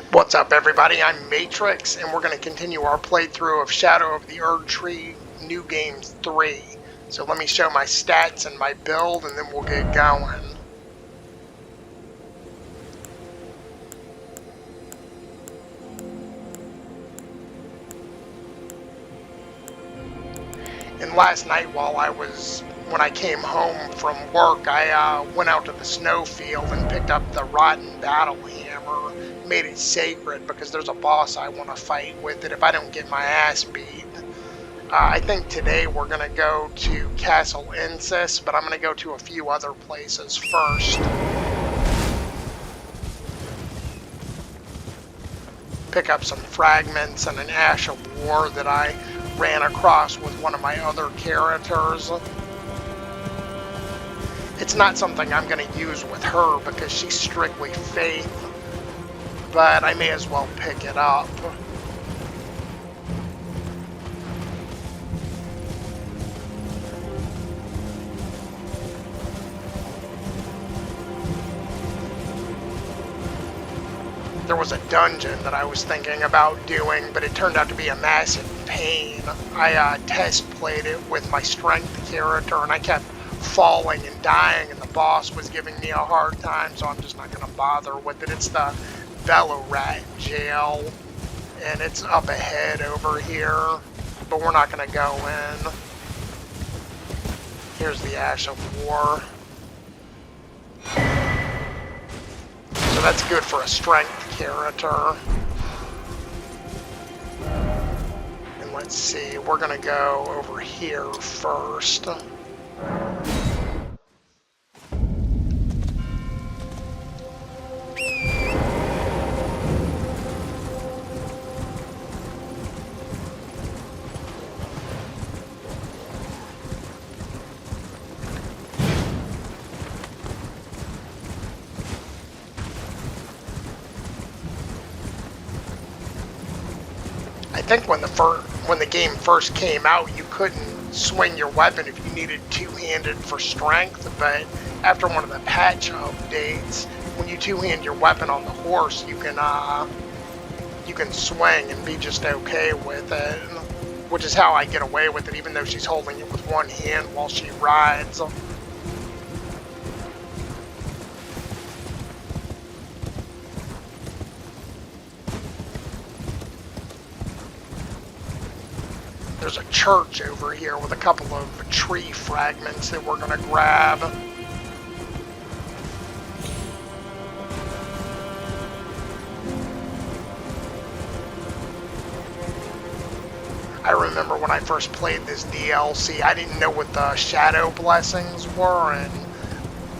What's up, everybody? I'm Matrix, and we're going to continue our playthrough of Shadow of the Erdtree New Game 3. So let me show my stats and my build, and then we'll get going. And last night, when I came home from work, I went out to the snowfield and picked up the rotten battle hammer, made it sacred because there's a boss I want to fight with it if I don't get my ass beat. I think today we're going to go to Castle Ensis, but I'm going to go to a few other places first. Pick up some fragments and an Ash of War that I ran across with one of my other characters. It's not something I'm going to use with her because she's strictly faith, but I may as well pick it up. There was a dungeon that I was thinking about doing, but it turned out to be a massive pain. I test played it with my strength character, and I kept falling and dying, and the boss was giving me a hard time, so I'm just not going to bother with it. It's the Velorat jail, and it's up ahead over here, but we're not going to go in. Here's the Ash of War. So that's good for a strength character. And let's see, we're going to go over here first. I think when the game first came out, you couldn't swing your weapon if you needed two-handed for strength, but after one of the patch updates, when you two-hand your weapon on the horse, you can swing and be just okay with it, which is how I get away with it, even though she's holding it with one hand while she rides. There's a church over here with a couple of tree fragments that we're going to grab. I remember when I first played this DLC, I didn't know what the shadow blessings were, and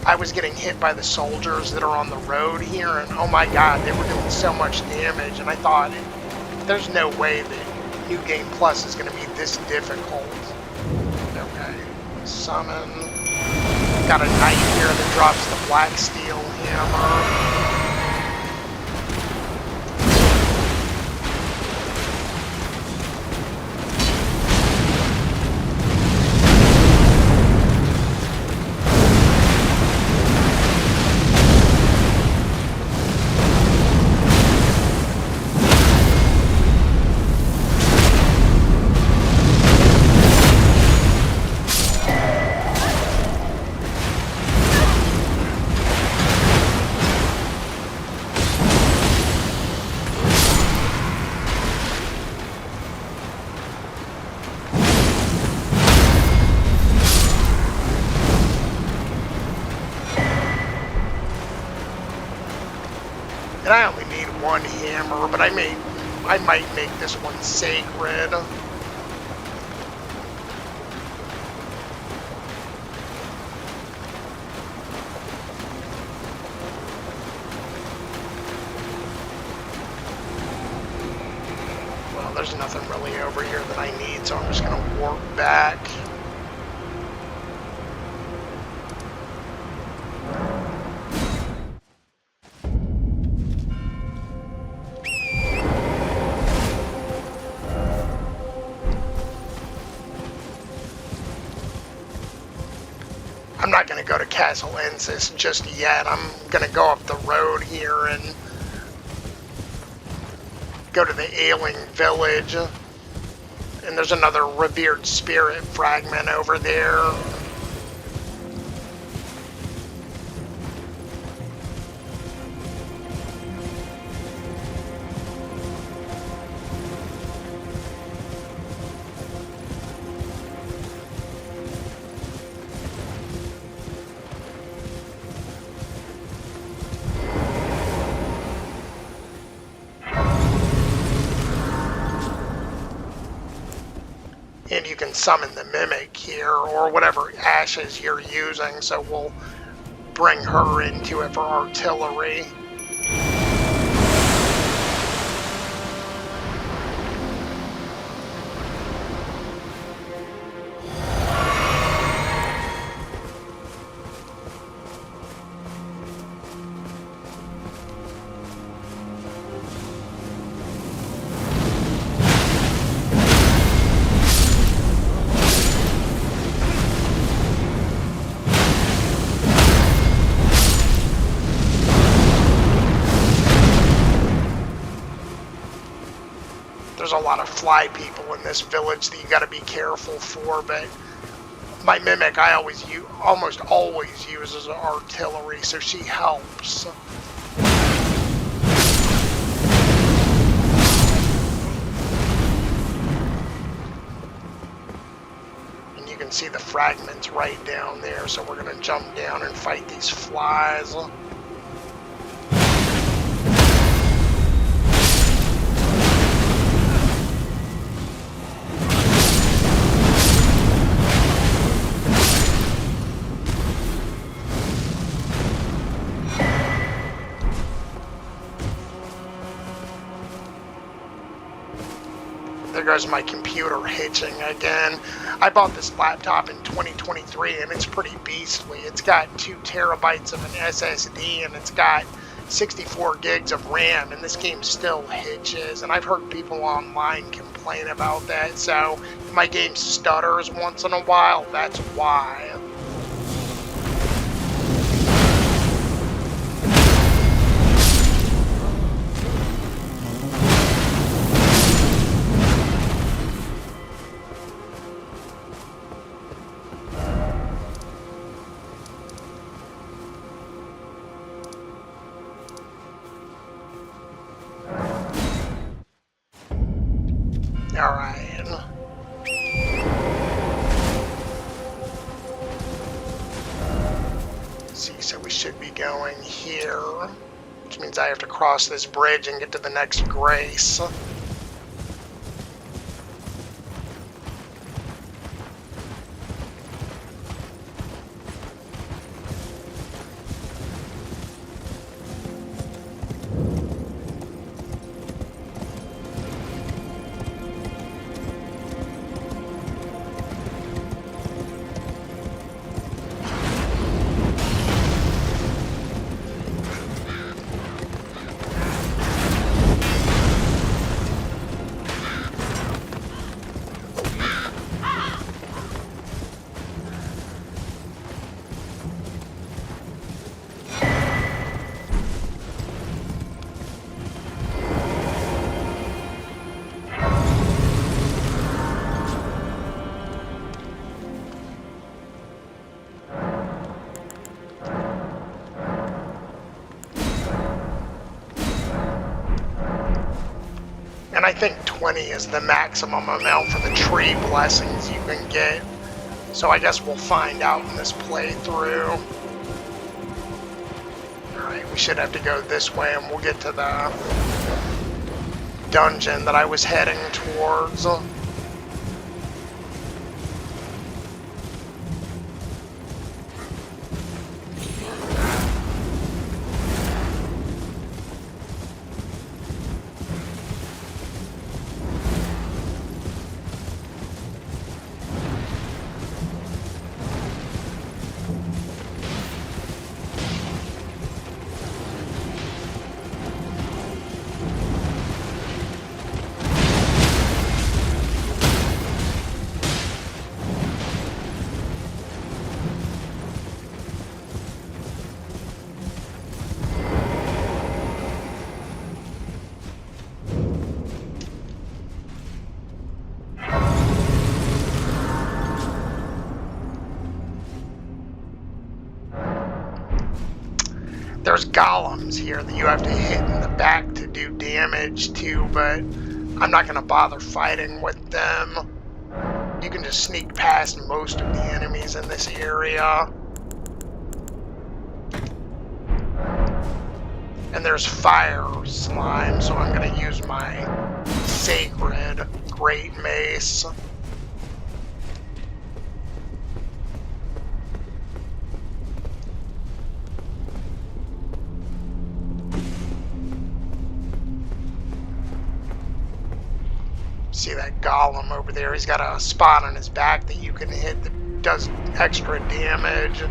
I was getting hit by the soldiers that are on the road here, and oh my god, they were doing so much damage, and I thought, there's no way that New Game Plus is going to be this difficult. Okay, summon. Got a knight here that drops the black steel hammer. And I only need one hammer, but I might make this one sacred. Well, there's nothing really over here that I need, so I'm just going to warp back. I'm not going to go to Castle Ensis just yet. I'm going to go up the road here and go to the ailing village. And there's another revered spirit fragment over there. And you can summon the Mimic here, or whatever ashes you're using, so we'll bring her into it for artillery. There's a lot of fly people in this village that you got to be careful for, but my Mimic I almost always use as artillery, so she helps. And you can see the fragments right down there, so we're going to jump down and fight these flies. There goes my computer hitching again. I bought this laptop in 2023 and it's pretty beastly. It's got 2 terabytes of an SSD and it's got 64 gigs of RAM, and this game still hitches. And I've heard people online complain about that, so if my game stutters once in a while, that's why. Alright. See, so we should be going here, which means I have to cross this bridge and get to the next Grace. And I think 20 is the maximum amount for the tree blessings you can get. So I guess we'll find out in this playthrough. Alright, we should have to go this way and we'll get to the dungeon that I was heading towards. There's golems here that you have to hit in the back to do damage to, but I'm not going to bother fighting with them. You can just sneak past most of the enemies in this area. And there's fire slime, so I'm going to use my sacred great mace. See that golem over there? He's got a spot on his back that you can hit that does extra damage.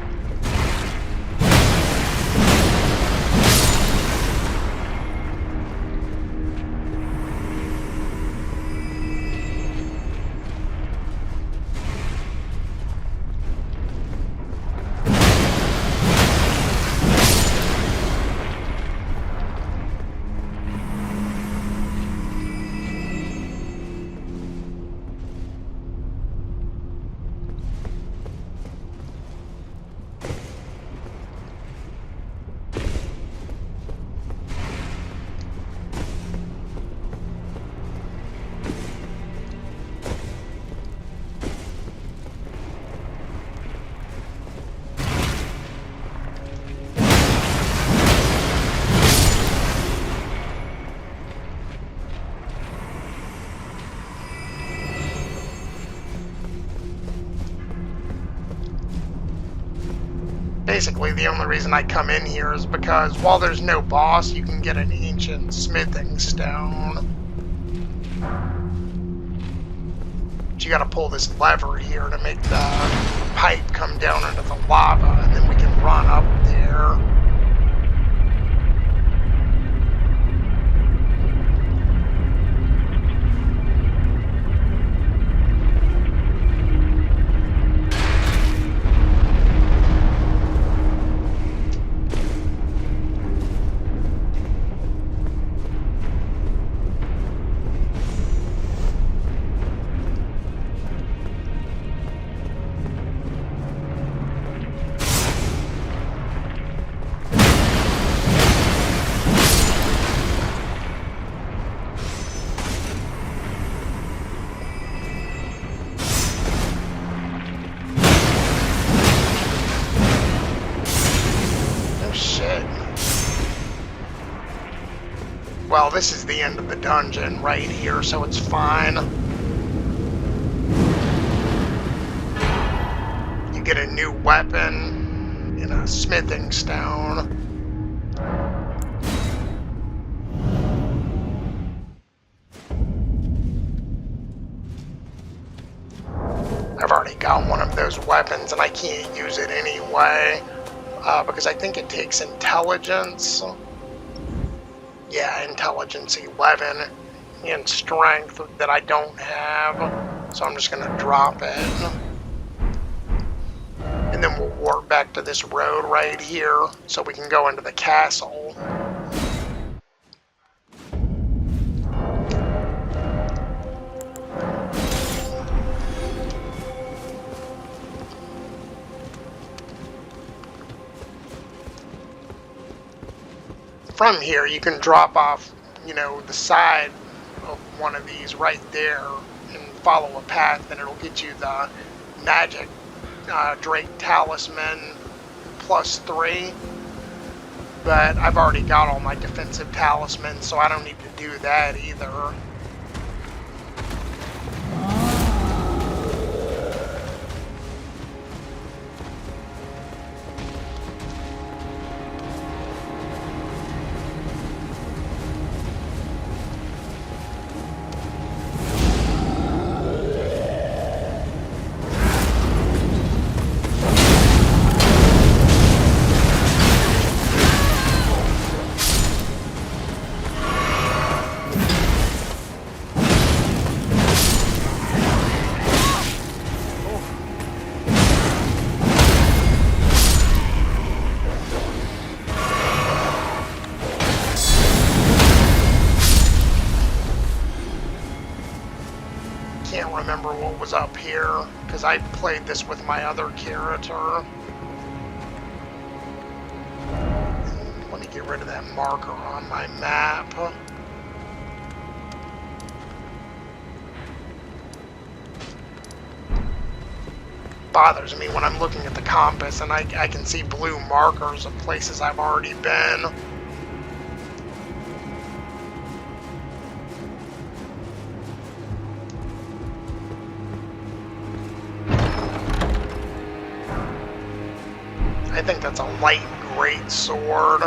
Basically, the only reason I come in here is because while there's no boss, you can get an ancient smithing stone. But you gotta pull this lever here to make the pipe come down into the lava, and then we can run up there. Well, this is the end of the dungeon right here, so it's fine. You get a new weapon and a smithing stone. I've already got one of those weapons and I can't use it anyway, because I think it takes intelligence. Yeah, intelligence 11 and strength that I don't have, so I'm just gonna drop it. And then we'll warp back to this road right here so we can go into the castle. From here, you can drop off, you know, the side of one of these right there and follow a path, and it'll get you the magic Drake Talisman +3. But I've already got all my defensive talismans, so I don't need to do that either. Can't remember what was up here because I played this with my other character. get rid of that marker on my map. Bothers me when I'm looking at the compass and I can see blue markers of places I've already been. I think that's a light great sword.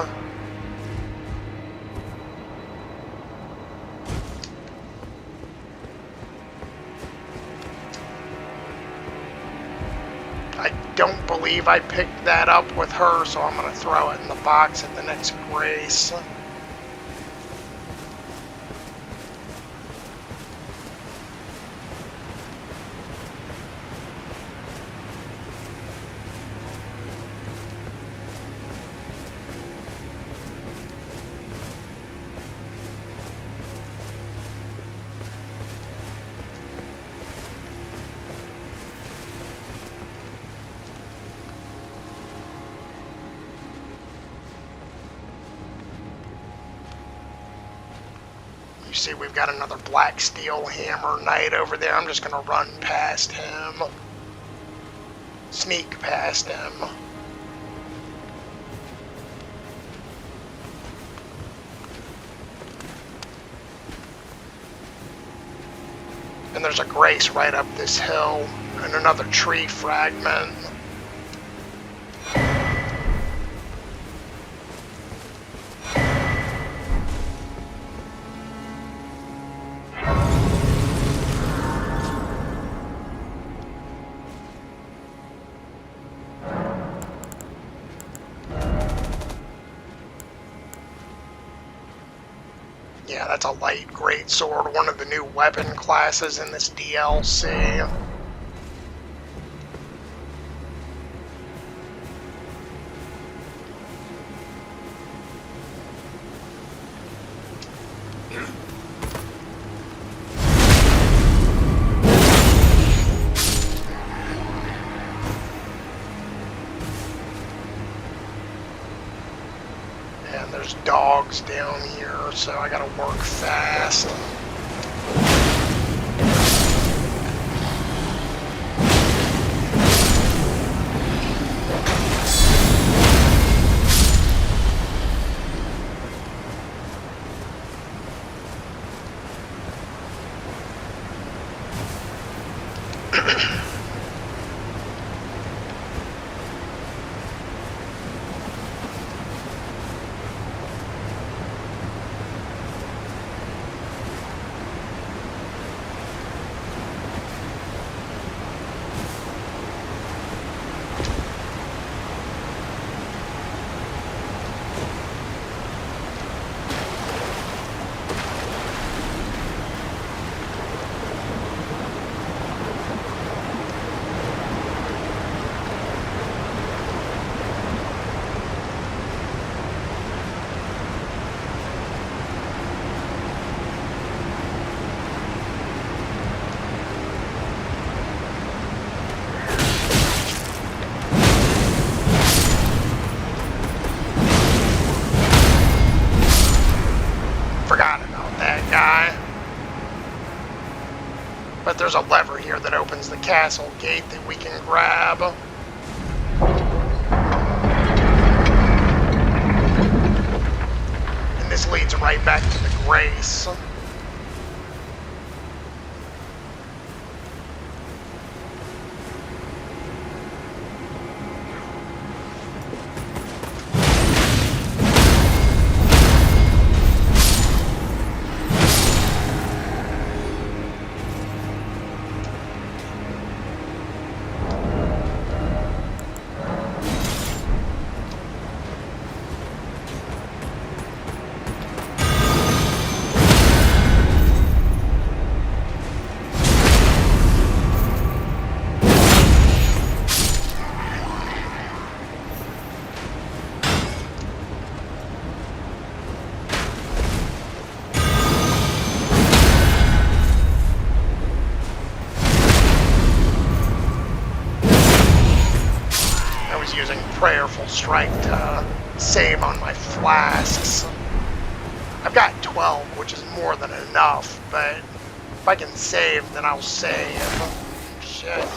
I don't believe I picked that up with her, so I'm going to throw it in the box at the next race. You see we've got another black steel hammer knight over there. I'm just going to run past him. Sneak past him. And there's a grace right up this hill and another tree fragment. Yeah, that's a light greatsword, one of the new weapon classes in this DLC. And there's dogs down here, so I gotta work fast. But there's a lever here that opens the castle gate that we can grab. And this leads right back to the Grace. Using prayerful strike to save on my flasks. I've got 12, which is more than enough, but if I can save, then I'll save. Shit.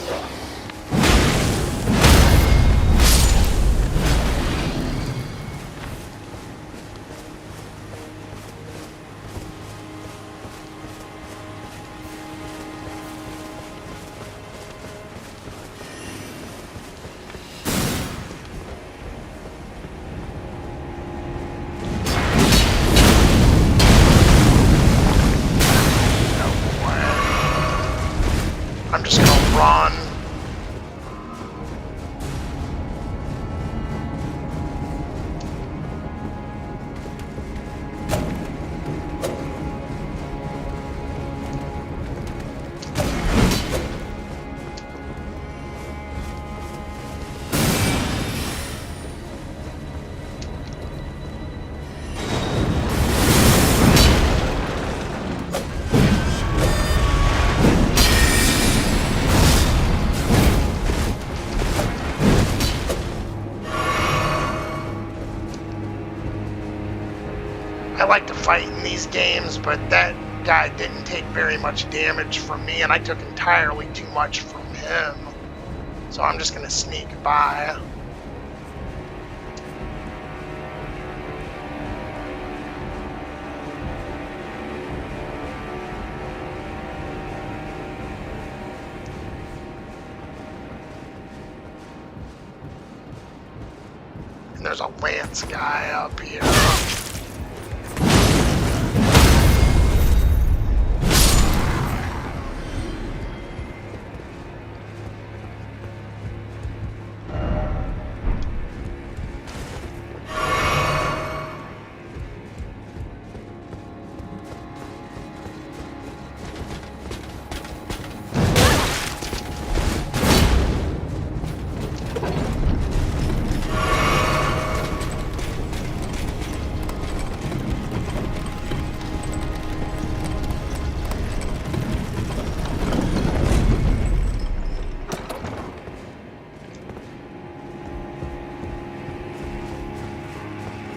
I'm just gonna run. I like to fight in these games, but that guy didn't take very much damage from me, and I took entirely too much from him. So I'm just gonna sneak by. And there's a lance guy up here.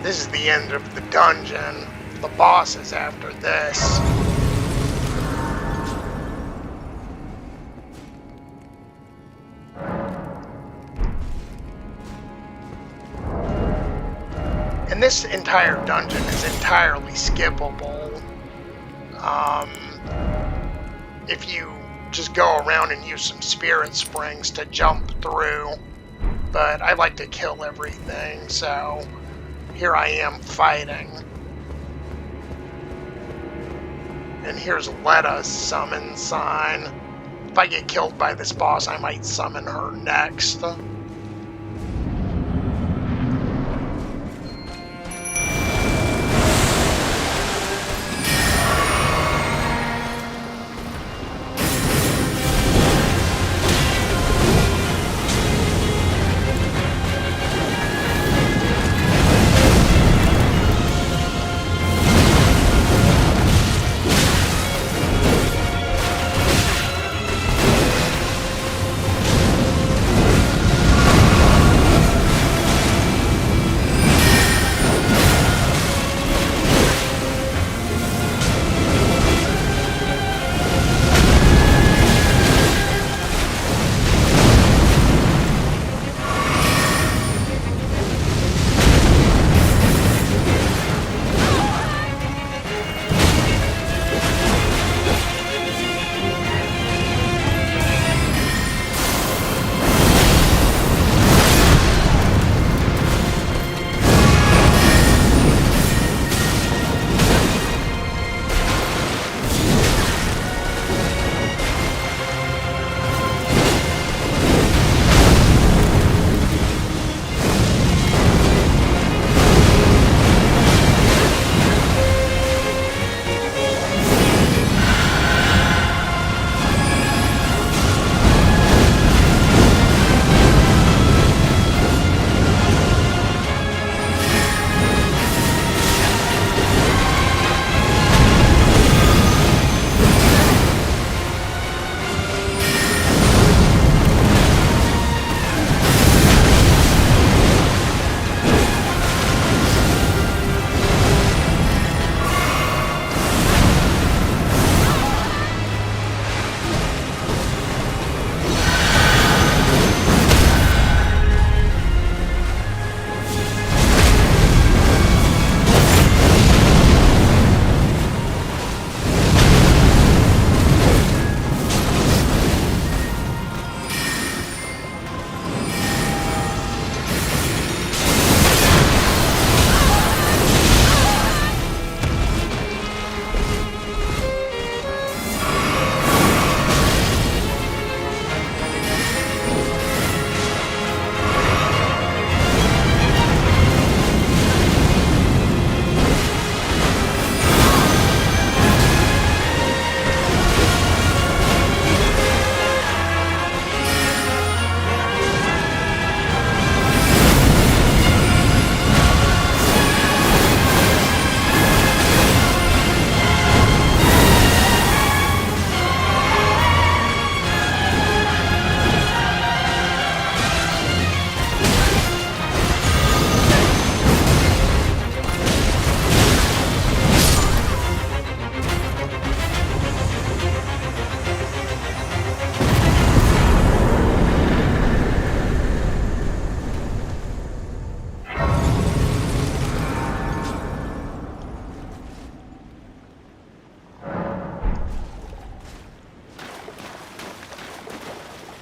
This is the end of the dungeon. The boss is after this. And this entire dungeon is entirely skippable. If you just go around and use some spirit springs to jump through. But I like to kill everything, so here I am fighting. And here's Letta's summon sign. If I get killed by this boss, I might summon her next.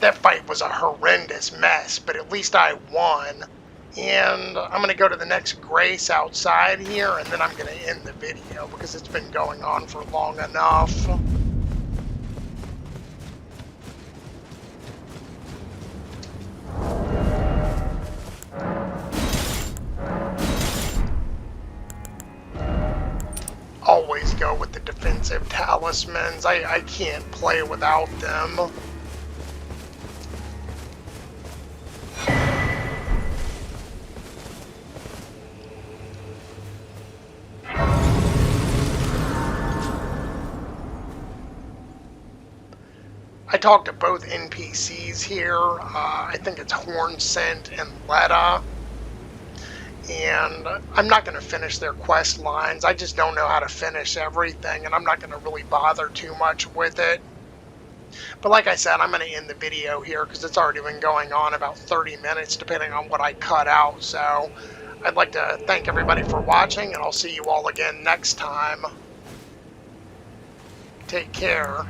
That fight was a horrendous mess, but at least I won. And I'm going to go to the next Grace outside here, and then I'm going to end the video because it's been going on for long enough. Always go with the defensive talismans. I can't play without them. I talked to both NPCs here. I think it's Hornscent and Letta. And I'm not going to finish their quest lines. I just don't know how to finish everything, and I'm not going to really bother too much with it. But like I said, I'm going to end the video here because it's already been going on about 30 minutes, depending on what I cut out. So I'd like to thank everybody for watching, and I'll see you all again next time. Take care.